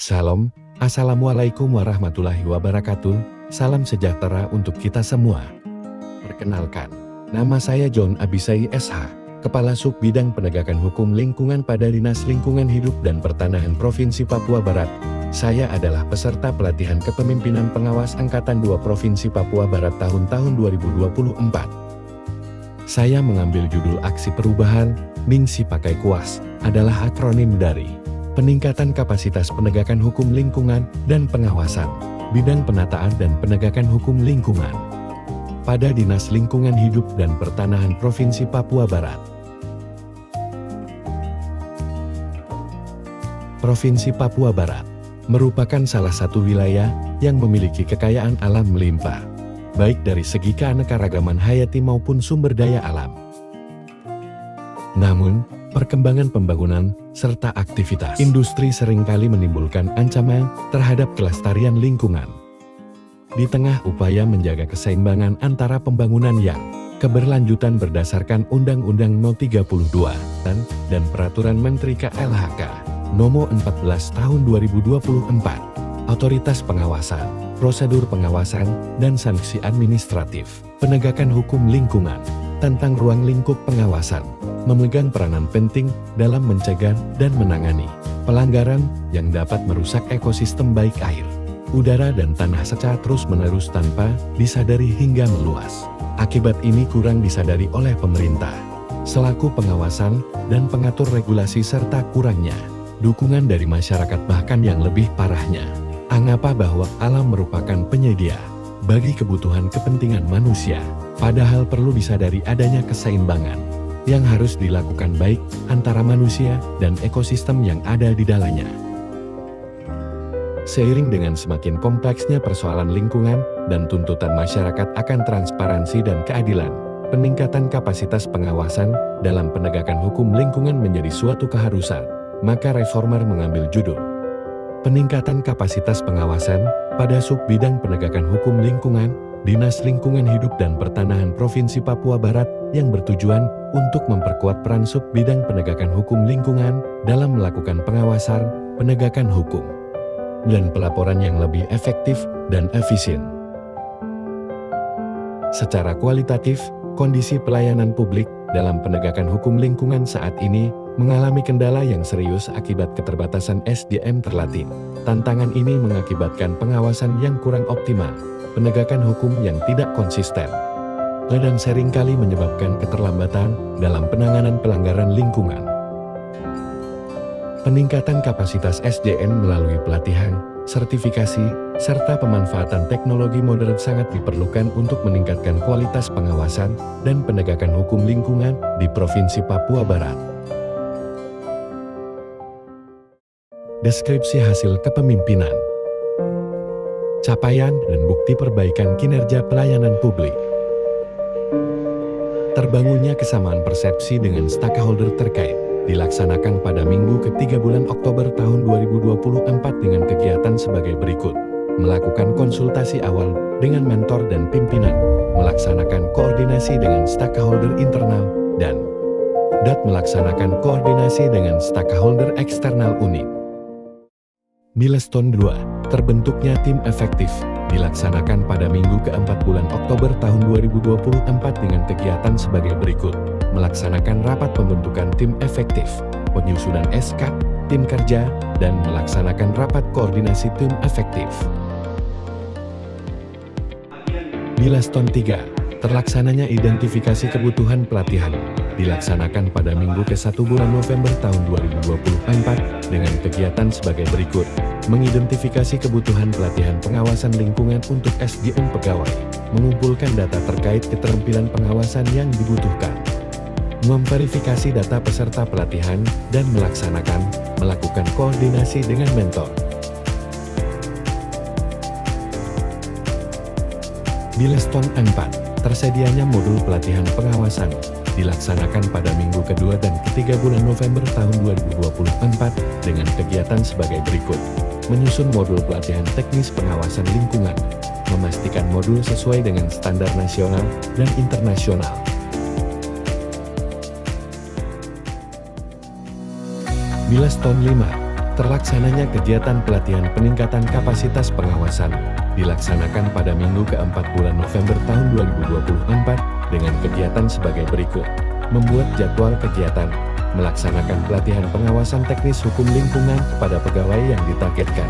Salam, Assalamualaikum warahmatullahi wabarakatuh, salam sejahtera untuk kita semua. Perkenalkan, nama saya John Abisai SH, Kepala Sub Bidang Penegakan Hukum Lingkungan pada Dinas Lingkungan Hidup dan Pertanahan Provinsi Papua Barat. Saya adalah peserta pelatihan kepemimpinan pengawas Angkatan 2 Provinsi Papua Barat tahun 2024. Saya mengambil judul Aksi Perubahan, Mingsi Pakai Kuas, adalah akronim dari Peningkatan Kapasitas Penegakan Hukum Lingkungan dan Pengawasan, Bidang Penataan dan Penegakan Hukum Lingkungan pada Dinas Lingkungan Hidup dan Pertanahan Provinsi Papua Barat. Provinsi Papua Barat merupakan salah satu wilayah yang memiliki kekayaan alam melimpah, baik dari segi keanekaragaman hayati maupun sumber daya alam. Namun, perkembangan pembangunan serta aktivitas industri seringkali menimbulkan ancaman terhadap kelestarian lingkungan. Di tengah upaya menjaga keseimbangan antara pembangunan yang keberlanjutan berdasarkan Undang-Undang No. 32 dan Peraturan Menteri KLHK Nomor 14 Tahun 2024, Otoritas Pengawasan, Prosedur Pengawasan, dan Sanksi Administratif, Penegakan Hukum Lingkungan tentang ruang lingkup pengawasan, memegang peranan penting dalam mencegah dan menangani pelanggaran yang dapat merusak ekosistem baik air, udara dan tanah secara terus-menerus tanpa disadari hingga meluas. Akibat ini kurang disadari oleh pemerintah selaku pengawasan dan pengatur regulasi serta kurangnya dukungan dari masyarakat, bahkan yang lebih parahnya, anggap bahwa alam merupakan penyedia bagi kebutuhan kepentingan manusia, padahal perlu disadari adanya keseimbangan yang harus dilakukan baik antara manusia dan ekosistem yang ada di dalamnya. Seiring dengan semakin kompleksnya persoalan lingkungan dan tuntutan masyarakat akan transparansi dan keadilan, peningkatan kapasitas pengawasan dalam penegakan hukum lingkungan menjadi suatu keharusan. Maka reformer mengambil judul Peningkatan Kapasitas Pengawasan pada Sub Bidang Penegakan Hukum Lingkungan, Dinas Lingkungan Hidup dan Pertanahan Provinsi Papua Barat yang bertujuan untuk memperkuat peran Sub Bidang Penegakan Hukum Lingkungan dalam melakukan pengawasan, penegakan hukum, dan pelaporan yang lebih efektif dan efisien. Secara kualitatif, kondisi pelayanan publik dalam penegakan hukum lingkungan saat ini mengalami kendala yang serius akibat keterbatasan SDM terlatih. Tantangan ini mengakibatkan pengawasan yang kurang optimal, penegakan hukum yang tidak konsisten, dan seringkali menyebabkan keterlambatan dalam penanganan pelanggaran lingkungan. Peningkatan kapasitas SDM melalui pelatihan, sertifikasi, serta pemanfaatan teknologi modern sangat diperlukan untuk meningkatkan kualitas pengawasan dan penegakan hukum lingkungan di Provinsi Papua Barat. Deskripsi hasil kepemimpinan, capaian dan bukti perbaikan kinerja pelayanan publik. Terbangunnya kesamaan persepsi dengan stakeholder terkait dilaksanakan pada Minggu ketiga bulan Oktober tahun 2024 dengan kegiatan sebagai berikut: melakukan konsultasi awal dengan mentor dan pimpinan, melaksanakan koordinasi dengan stakeholder internal, dan melaksanakan koordinasi dengan stakeholder eksternal unit. Milestone 2, terbentuknya tim efektif, dilaksanakan pada Minggu keempat bulan Oktober tahun 2024 dengan kegiatan sebagai berikut: melaksanakan rapat pembentukan tim efektif, penyusunan SK, tim kerja, dan melaksanakan rapat koordinasi tim efektif. Milestone 3, terlaksananya identifikasi kebutuhan pelatihan, dilaksanakan pada Minggu ke-1 bulan November tahun 2024 dengan kegiatan sebagai berikut: mengidentifikasi kebutuhan pelatihan pengawasan lingkungan untuk SDM pegawai, mengumpulkan data terkait keterampilan pengawasan yang dibutuhkan, memverifikasi data peserta pelatihan, dan melakukan koordinasi dengan mentor. Milestone 4, tersedianya modul pelatihan pengawasan, dilaksanakan pada Minggu kedua dan ketiga bulan November tahun 2024 dengan kegiatan sebagai berikut: menyusun modul pelatihan teknis pengawasan lingkungan, memastikan modul sesuai dengan standar nasional dan internasional. Milestone 5, Terlaksananya kegiatan pelatihan peningkatan kapasitas pengawasan dilaksanakan pada Minggu keempat bulan November tahun 2024 dengan kegiatan sebagai berikut. Membuat jadwal kegiatan, melaksanakan pelatihan pengawasan teknis hukum lingkungan kepada pegawai yang ditargetkan.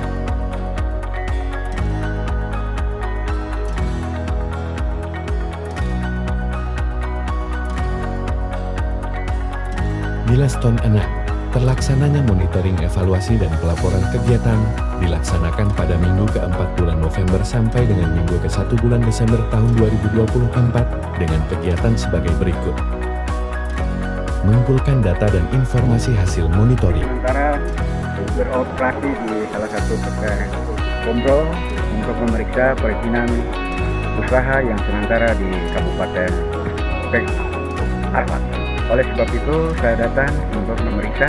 Milestone 6. Terlaksananya monitoring evaluasi dan pelaporan kegiatan dilaksanakan pada Minggu keempat bulan November sampai dengan Minggu ke-1 bulan Desember tahun 2024 dengan kegiatan sebagai berikut. Mengumpulkan data dan informasi hasil monitoring. Sementara beroperasi di salah satu PT Komro untuk memeriksa perizinan usaha yang sementara di Kabupaten Arfak. Oleh sebab itu saya datang untuk memeriksa,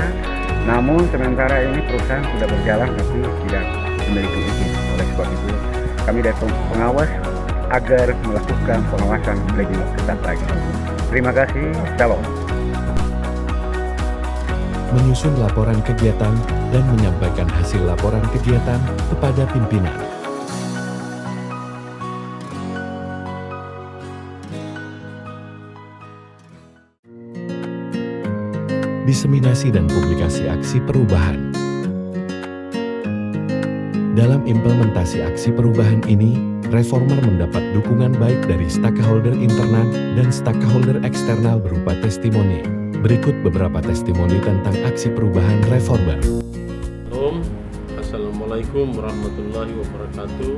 namun sementara ini perusahaan sudah berjalan tapi tidak memiliki izin. Oleh sebab itu kami dari pengawas agar melakukan pengawasan lebih ketat lagi. Terima kasih, salam. Menyusun laporan kegiatan dan menyampaikan hasil laporan kegiatan kepada pimpinan. Diseminasi dan publikasi aksi perubahan. Dalam implementasi aksi perubahan ini, Reformer mendapat dukungan baik dari stakeholder internal dan stakeholder eksternal berupa testimoni. Berikut beberapa testimoni tentang aksi perubahan Reformer. Assalamualaikum warahmatullahi wabarakatuh,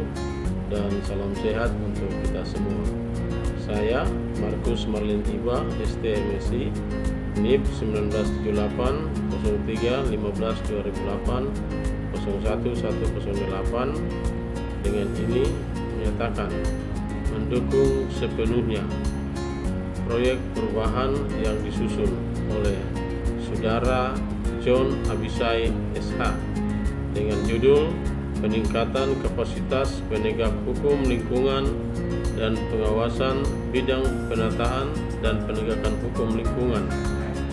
dan salam sehat untuk kita semua. Saya Markus Marlin Tiba, STMSI, NIP 1978 03 15 2008 01108. Dengan ini menyatakan mendukung sepenuhnya proyek perubahan yang disusun oleh Saudara John Abisai SH dengan judul Peningkatan Kapasitas Penegak Hukum Lingkungan dan Pengawasan Bidang Penataan dan Penegakan Hukum Lingkungan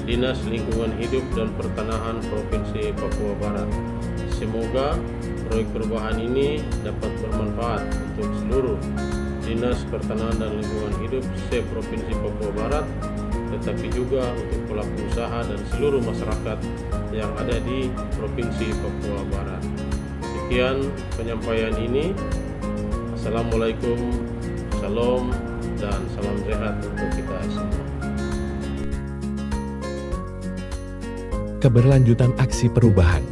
Dinas Lingkungan Hidup dan Pertanahan Provinsi Papua Barat. Semoga proyek perubahan ini dapat bermanfaat untuk seluruh Dinas Pertanahan dan Lingkungan Hidup se-Provinsi Papua Barat, tetapi juga untuk pelaku usaha dan seluruh masyarakat yang ada di Provinsi Papua Barat. Sekian penyampaian ini. Assalamualaikum, salam, dan salam sehat untuk kita semua. Keberlanjutan aksi perubahan.